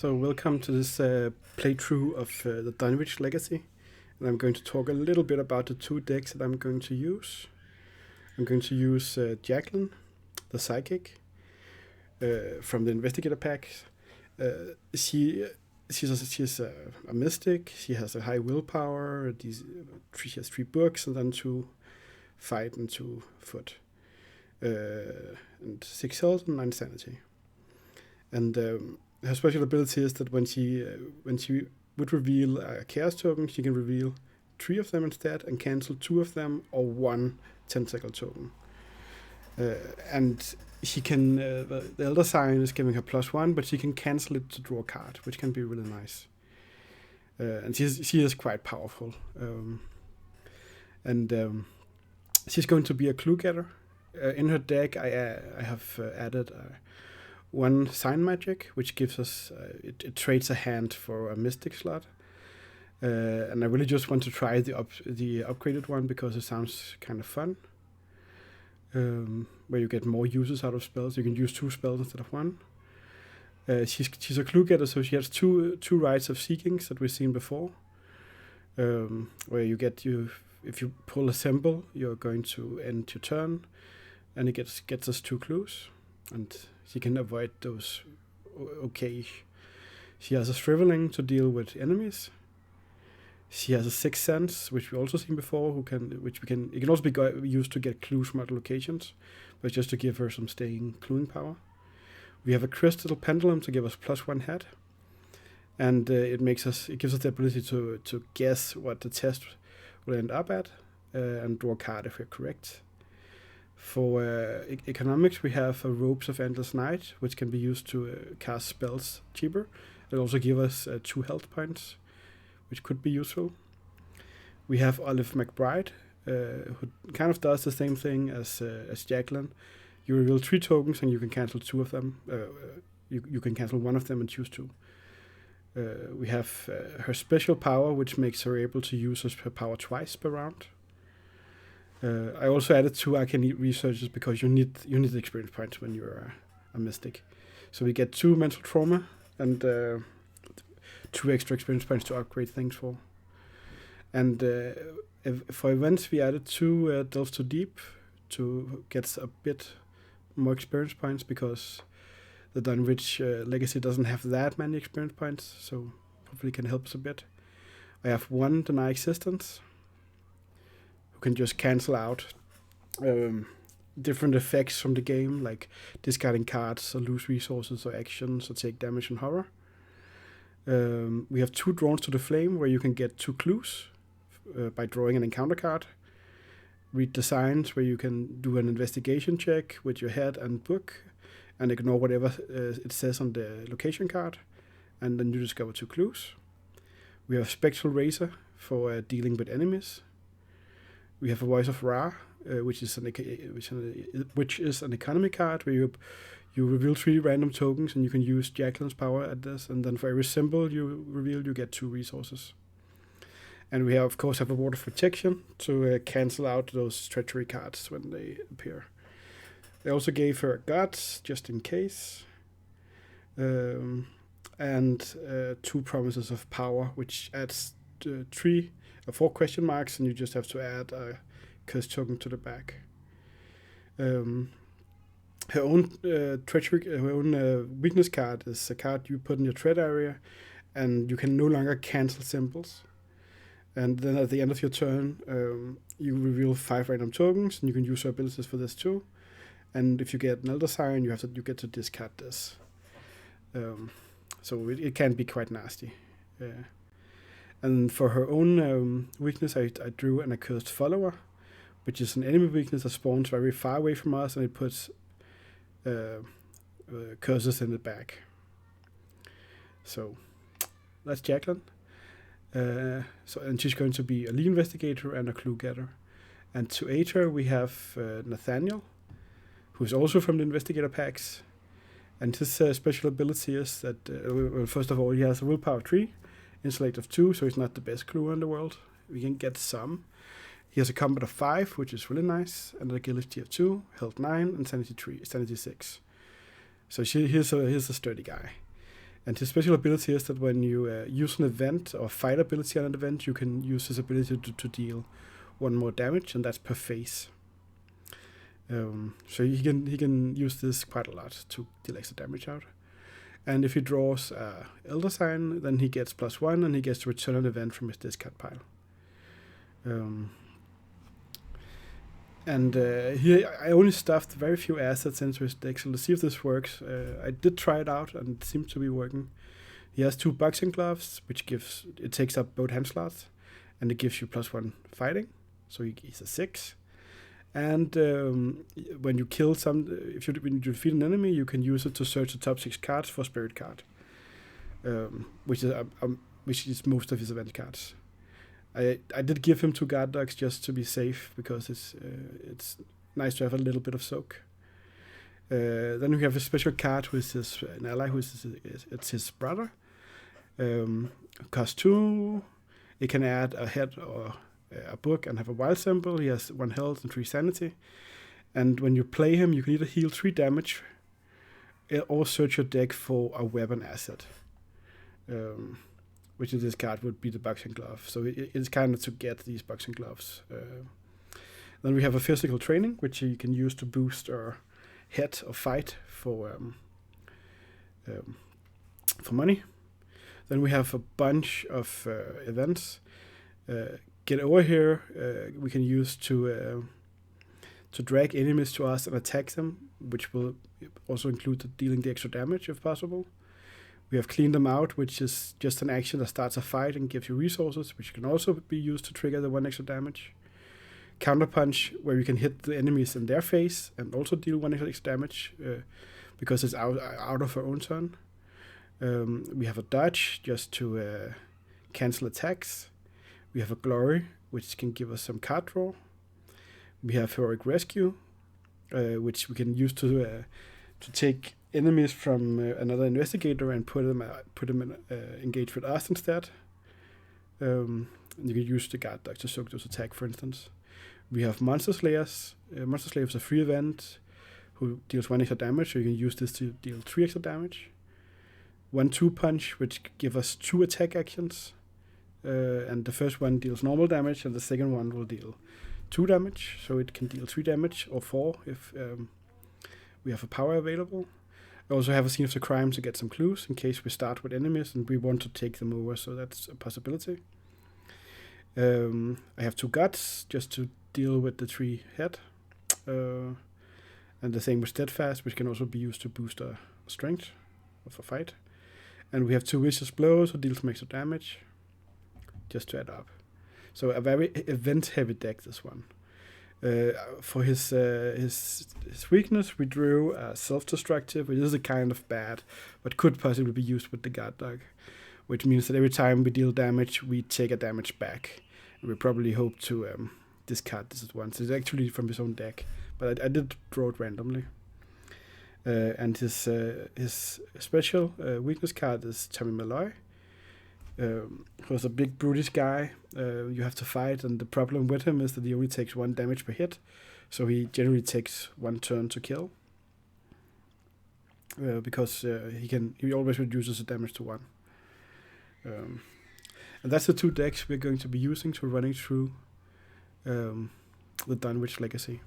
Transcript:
So welcome to this playthrough of the Dunwich Legacy. And I'm going to talk a little bit about the two decks that I'm going to use. I'm going to use Jacqueline, the Psychic, from the Investigator pack. She's a mystic. She has a high willpower. She has 3 books and then 2 fight and 2 foot. And 6 health and 9 sanity. And her special ability is that when she would reveal a chaos token, she can reveal 3 of them instead and cancel 2 of them or 1 tentacle token. And she can the Elder Sign is giving her +1, but she can cancel it to draw a card, which can be really nice. And she is quite powerful. She's going to be a clue getter. In her deck, I have added 1 sign magic, which gives us it trades a hand for a mystic slot, and I really just want to try the upgraded one because it sounds kind of fun. Where you get more uses out of spells. You can use 2 spells instead of 1. She's a clue getter, so she has two rights of seekings that we've seen before. Where if you pull a symbol, you're going to end your turn, and it gets us 2 clues, and she can avoid those. Okay, she has a shriveling to deal with enemies. She has a 6th sense, which we also seen before. It can also be used to get clues from other locations, but just to give her some staying cluing power. We have a crystal pendulum to give us +1 head, and it gives us the ability to guess what the test will end up at, and draw a card if we're correct. For economics, we have Robes of Endless Night, which can be used to cast spells cheaper. It also gives us 2 health points, which could be useful. We have Olive McBride, who kind of does the same thing as Jacqueline. You reveal 3 tokens and you can cancel 2 of them. You can cancel 1 of them and choose 2. We have her special power, which makes her able to use her power twice per round. I also added 2 arcane researches because you need the experience points when you're a mystic. So we get 2 mental trauma and 2 extra experience points to upgrade things for. And for events, we added 2 delves to deep to get a bit more experience points because the Dunwich Legacy doesn't have that many experience points, so hopefully it can help us a bit. I have 1 deny existence, who can just cancel out different effects from the game, like discarding cards or lose resources or actions or take damage in horror. We have 2 Drawn to the Flame, where you can get 2 clues by drawing an encounter card. Read the signs, where you can do an investigation check with your head and book and ignore whatever it says on the location card, and then you discover 2 clues. We have Spectral Razor for dealing with enemies. We have a Voice of Ra, which is an economy card, where you reveal 3 random tokens and you can use Jacqueline's power at this, and then for every symbol you reveal, you get 2 resources. And we of course have a Ward of Protection to cancel out those treachery cards when they appear. They also gave her Guts, just in case. And 2 Promises of Power, which adds 4 question marks, and you just have to add a curse token to the back. Her own weakness card is a card you put in your threat area, and you can no longer cancel symbols. And then at the end of your turn, you reveal 5 random tokens, and you can use her abilities for this too. And if you get an Elder Sign, you get to discard this. So it can be quite nasty. And for her own weakness, I drew an Accursed Follower, which is an enemy weakness that spawns very far away from us, and it puts curses in the back. So that's Jacqueline. And she's going to be a lead investigator and a clue getter. And to aid her, we have Nathaniel, who's also from the Investigator packs. And his special ability is that, well, first of all, he has a willpower 3, intellect of 2, so he's not the best cluer in the world. We can get some. He has a combat of 5, which is really nice, and an agility of 2, health 9, and sanity 6. So he's a sturdy guy. And his special ability is that when you use an event or fight ability on an event, you can use his ability to deal 1 more damage, and that's per phase. So he can use this quite a lot to deal extra damage out. And if he draws Elder Sign, then he gets +1, and he gets to return an event from his discard pile. Here I only stuffed very few assets into his deck, so let's see if this works. I did try it out, and it seems to be working. He has 2 boxing gloves, which takes up both hand slots, and it gives you +1 fighting, so he's a 6. And when you kill when you defeat an enemy, you can use it to search the top 6 cards for Spirit card, which is most of his event cards. I did give him 2 guard dogs just to be safe, because it's nice to have a little bit of soak. Then we have a special card who is an ally, it's his brother. Cost 2. It can add a head or a book and have a wild symbol. He has 1 health and 3 sanity. And when you play him, you can either heal 3 damage or search your deck for a weapon asset. Which in this card would be the boxing glove. So it's kind of to get these boxing gloves. Then we have a physical training, which you can use to boost or hit or fight for money. Then we have a bunch of events. Get over here, we can use to drag enemies to us and attack them, which will also include dealing the extra damage if possible. We have Clean Them Out, which is just an action that starts a fight and gives you resources, which can also be used to trigger the 1 extra damage. Counterpunch, where you can hit the enemies in their face and also deal 1 extra damage, because it's out of our own turn. We have a Dodge, just to cancel attacks. We have a Glory, which can give us some card draw. We have Heroic Rescue, which we can use to take enemies from another investigator and put them in engaged with us instead. You can use the guard dog to soak those attack, for instance. We have Monster Slayers. Monster Slayer is a free event who deals 1 extra damage, so you can use this to deal 3 extra damage. 1/2 punch, which give us 2 attack actions. And the first one deals normal damage, and the second one will deal 2 damage, so it can deal 3 damage or 4 if we have a power available. I also have a Scene of the Crime to get some clues in case we start with enemies and we want to take them over, so that's a possibility. I have 2 guts just to deal with the 3 head. And the same with Steadfast, which can also be used to boost our strength of a fight. And we have 2 Vicious Blows, who deals some extra damage, just to add up. So a very event-heavy deck, this one. For his weakness, we drew Self-Destructive, which is a kind of bad, but could possibly be used with the guard dog, which means that every time we deal damage, we take a damage back. And we probably hope to discard this at once. It's actually from his own deck, but I did draw it randomly. And his special weakness card is Tommy Malloy, who's a big brutish guy you have to fight, and the problem with him is that he only takes 1 damage per hit, so he generally takes 1 turn to kill, because he always reduces the damage to 1. And that's the 2 decks we're going to be using to running through the Dunwich Legacy.